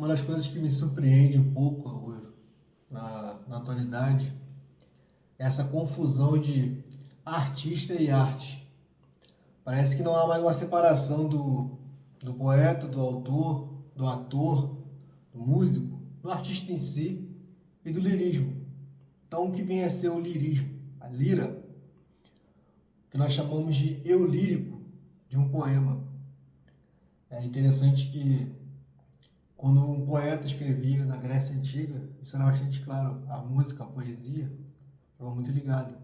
Uma das coisas que me surpreende um pouco na atualidade é essa confusão de artista e arte. Parece que não há mais uma separação do poeta, do autor, do ator, do músico, do artista em si e do lirismo. Então, o que vem a ser o lirismo? A lira, que nós chamamos de eu lírico de um poema. É interessante que quando um poeta escrevia na Grécia Antiga, isso era bastante claro, a música, a poesia, estava muito ligada.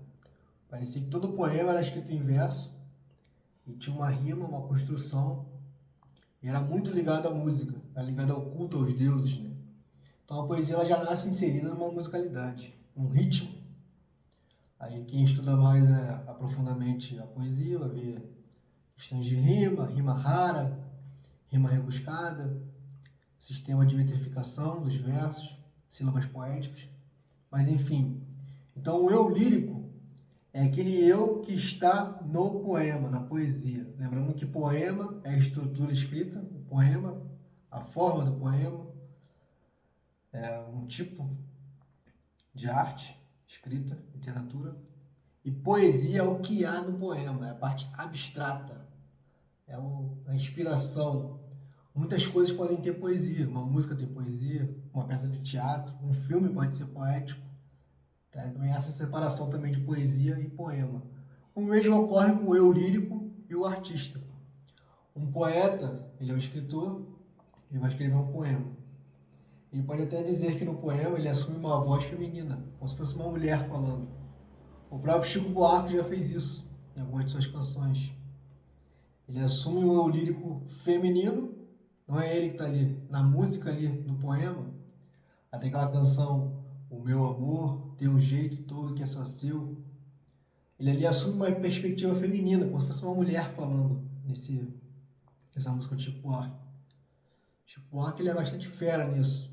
Parecia que todo poema era escrito em verso e tinha uma rima, uma construção, e era muito ligado à música, era ligado ao culto aos deuses, né? Então a poesia ela já nasce inserida numa musicalidade, num ritmo. Aí quem estuda mais aprofundamente a poesia vai ver questões de rima, rima rara, rima rebuscada, sistema de metrificação dos versos, sílabas poéticas, mas enfim. Então o eu lírico é aquele eu que está no poema, na poesia. Lembrando que poema é a estrutura escrita, o poema, a forma do poema, é um tipo de arte, escrita, literatura. E poesia é o que há no poema, é a parte abstrata, é a inspiração. Muitas coisas podem ter poesia, uma música tem poesia, uma peça de teatro, um filme pode ser poético. Tá? Então, essa separação também de poesia e poema. O mesmo ocorre com o eu lírico e o artista. Um poeta, ele é um escritor, ele vai escrever um poema. Ele pode até dizer que no poema ele assume uma voz feminina, como se fosse uma mulher falando. O próprio Chico Buarque já fez isso em algumas de suas canções. Ele assume o eu lírico feminino, não é ele que está ali na música, ali no poema. Até aquela canção, O Meu Amor, tem um jeito todo que é só seu. Ele ali assume uma perspectiva feminina, como se fosse uma mulher falando nessa música do Chico Buarque. Chico Buarque ele é bastante fera nisso.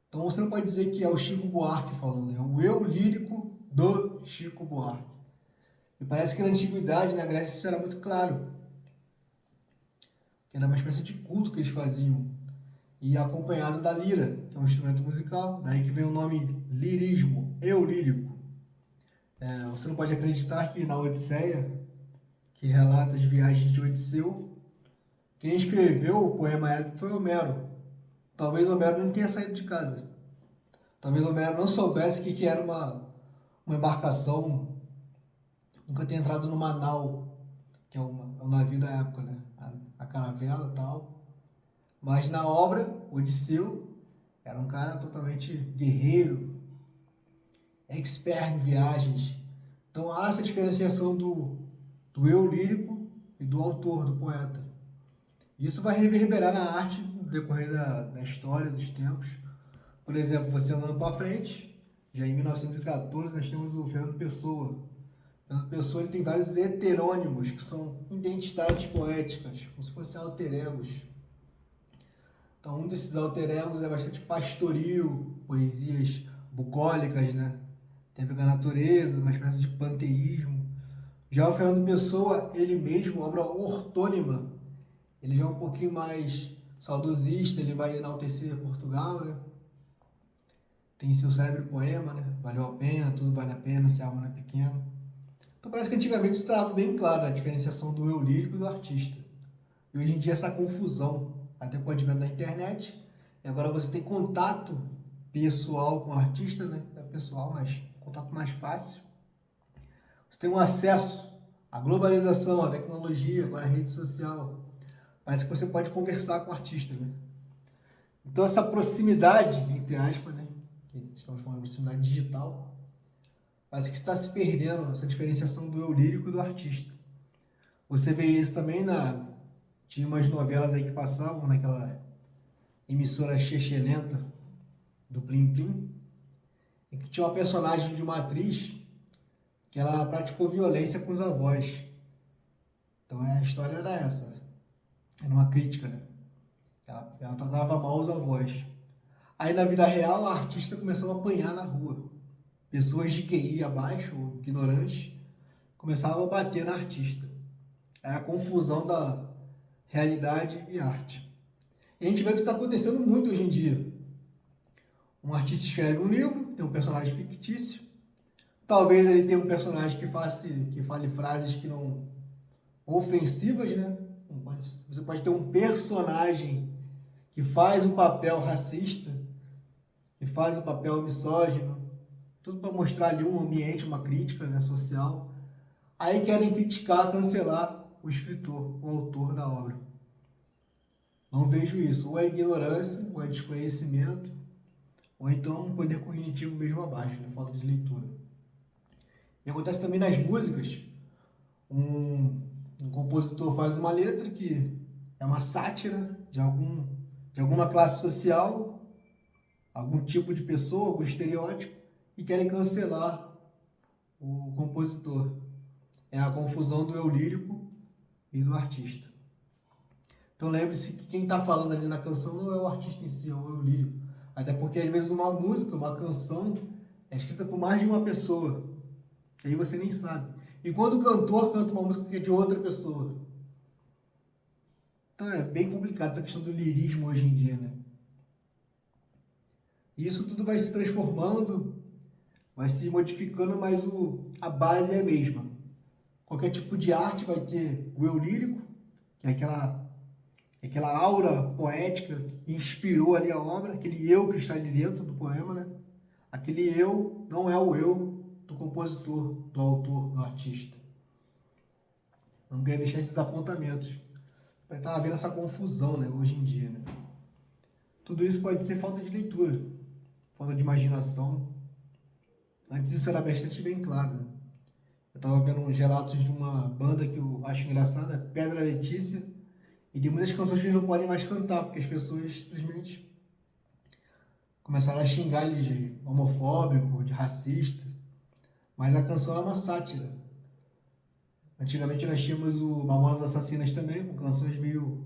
Então você não pode dizer que é o Chico Buarque falando, é o eu lírico do Chico Buarque. E parece que na antiguidade, na Grécia, isso era muito claro. Que era uma espécie de culto que eles faziam. E acompanhado da lira, que é um instrumento musical, daí que vem o nome lirismo, eu lírico. Você não pode acreditar que na Odisseia, que relata as viagens de Odisseu, quem escreveu o poema épico foi Homero. Talvez Homero não tenha saído de casa. Talvez Homero não soubesse que era uma embarcação, nunca tenha entrado numa nau, que é um navio da época, né? A caravela e tal. Mas na obra, Odisseu era um cara totalmente guerreiro, expert em viagens. Então há essa diferenciação do eu lírico e do autor, do poeta. Isso vai reverberar na arte no decorrer da história, dos tempos. Por exemplo, você andando para frente, já em 1914 nós temos o Fernando Pessoa. O Fernando Pessoa ele tem vários heterônimos, que são identidades poéticas, como se fossem alter egos. Então, um desses alter egos é bastante pastoril, poesias bucólicas, né? Tem a ver com a natureza, uma espécie de panteísmo. Já o Fernando Pessoa, ele mesmo, obra ortônima, ele já é um pouquinho mais saudosista, ele vai enaltecer Portugal, né? Tem seu célebre poema, né? Valeu a pena, tudo vale a pena, se a alma não é pequena. Então parece que antigamente estava bem claro a diferenciação do eu lírico e do artista. E hoje em dia essa confusão, até com o advento da internet, e agora você tem contato pessoal com o artista, né? É pessoal, mas contato mais fácil. Você tem um acesso à globalização, à tecnologia, agora à rede social. Parece que você pode conversar com o artista, né? Então essa proximidade, entre aspas, né? Que estamos falando de proximidade digital, parece que está se perdendo essa diferenciação do eu lírico e do artista. Você vê isso também tinha umas novelas aí que passavam naquela emissora chechelenta do Plim Plim, em que tinha uma personagem de uma atriz que ela praticou violência com os avós. Então a história era essa. Era uma crítica, né? Ela tratava mal os avós. Aí na vida real a artista começou a apanhar na rua. Pessoas de QI abaixo, ou ignorantes, começavam a bater na artista. É a confusão da realidade e arte. E a gente vê que isso está acontecendo muito hoje em dia. Um artista escreve um livro, tem um personagem fictício. Talvez ele tenha um personagem que fale frases que não ofensivas, né? Você pode ter um personagem que faz um papel racista, que faz um papel misógino, tudo para mostrar ali um ambiente, uma crítica, né, social. Aí querem criticar, cancelar o escritor, o autor da obra. Não vejo isso. Ou é ignorância, ou é desconhecimento, ou então um poder cognitivo mesmo abaixo, né? Falta de leitura. E acontece também nas músicas. Um compositor faz uma letra que é uma sátira de alguma classe social, algum tipo de pessoa, algum estereótipo, e querem cancelar o compositor. É a confusão do eu lírico e do artista. Então lembre-se que quem está falando ali na canção não é o artista em si, é o eu lírico. Até porque às vezes uma música, uma canção, é escrita por mais de uma pessoa. E aí você nem sabe. E quando o cantor canta uma música que é de outra pessoa. Então é bem complicado essa questão do lirismo hoje em dia, né? E isso tudo vai se transformando, vai se modificando, mas a base é a mesma. Qualquer tipo de arte vai ter o eu lírico, que é aquela aura poética que inspirou ali a obra, aquele eu que está ali dentro do poema, né? Aquele eu não é o eu do compositor, do autor, do artista. Não queria deixar esses apontamentos. Está havendo essa confusão, né, hoje em dia, né? Tudo isso pode ser falta de leitura, falta de imaginação. Antes isso era bastante bem claro, né? Eu estava vendo uns relatos de uma banda que eu acho engraçada, Pedra Letícia, e tem muitas canções que eles não podem mais cantar, porque as pessoas simplesmente começaram a xingar eles de homofóbico, de racista. Mas a canção é uma sátira. Antigamente nós tínhamos o Mamonas Assassinas também, com canções meio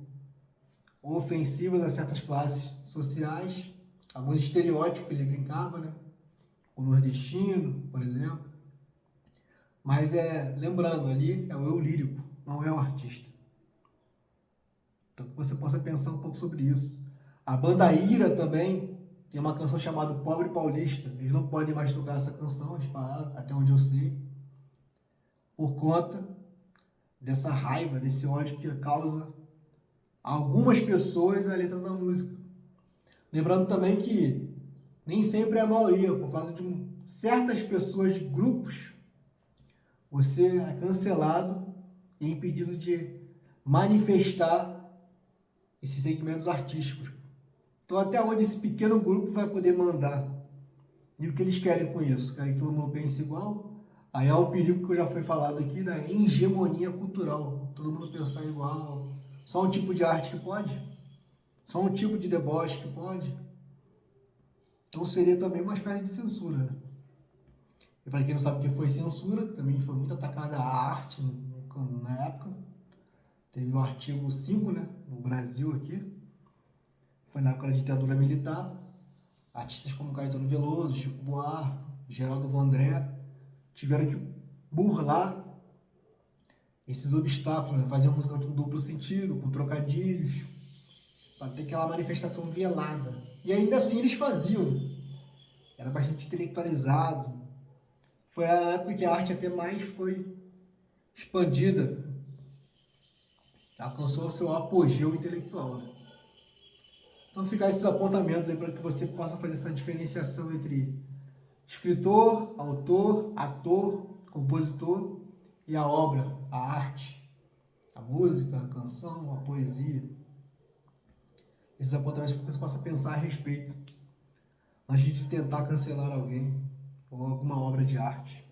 ofensivas a certas classes sociais, alguns estereótipos que ele brincava, né? O nordestino, por exemplo. Mas lembrando, ali é o eu lírico, não é o artista. Então que você possa pensar um pouco sobre isso. A banda Ira também tem uma canção chamada Pobre Paulista. Eles não podem mais tocar essa canção, eles pararam, até onde eu sei, por conta dessa raiva, desse ódio que causa a algumas pessoas a letra da música. Lembrando também que nem sempre é a maioria, por causa de certas pessoas, de grupos, você é cancelado e impedido de manifestar esses segmentos artísticos. Então, até onde esse pequeno grupo vai poder mandar? E o que eles querem com isso? Querem que todo mundo pense igual? Aí é o perigo que já foi falado aqui da hegemonia cultural. Todo mundo pensar igual. Só um tipo de arte que pode? Só um tipo de deboche que pode? Então seria também uma espécie de censura, né? E para quem não sabe o que foi censura, também foi muito atacada a arte na época. Teve o artigo 5, né, no Brasil aqui. Foi na época da ditadura militar. Artistas como Caetano Veloso, Chico Buarque, Geraldo Vandré tiveram que burlar esses obstáculos, né? Fazer uma música com duplo sentido, com trocadilhos, para ter aquela manifestação velada. E ainda assim eles faziam. Era bastante intelectualizado. Foi a época que a arte até mais foi expandida. Alcançou o seu apogeu intelectual, né? Então ficar esses apontamentos aí para que você possa fazer essa diferenciação entre escritor, autor, ator, compositor e a obra, a arte, a música, a canção, a poesia. Esses apontamentos para que você possa pensar a respeito antes de tentar cancelar alguém ou alguma obra de arte.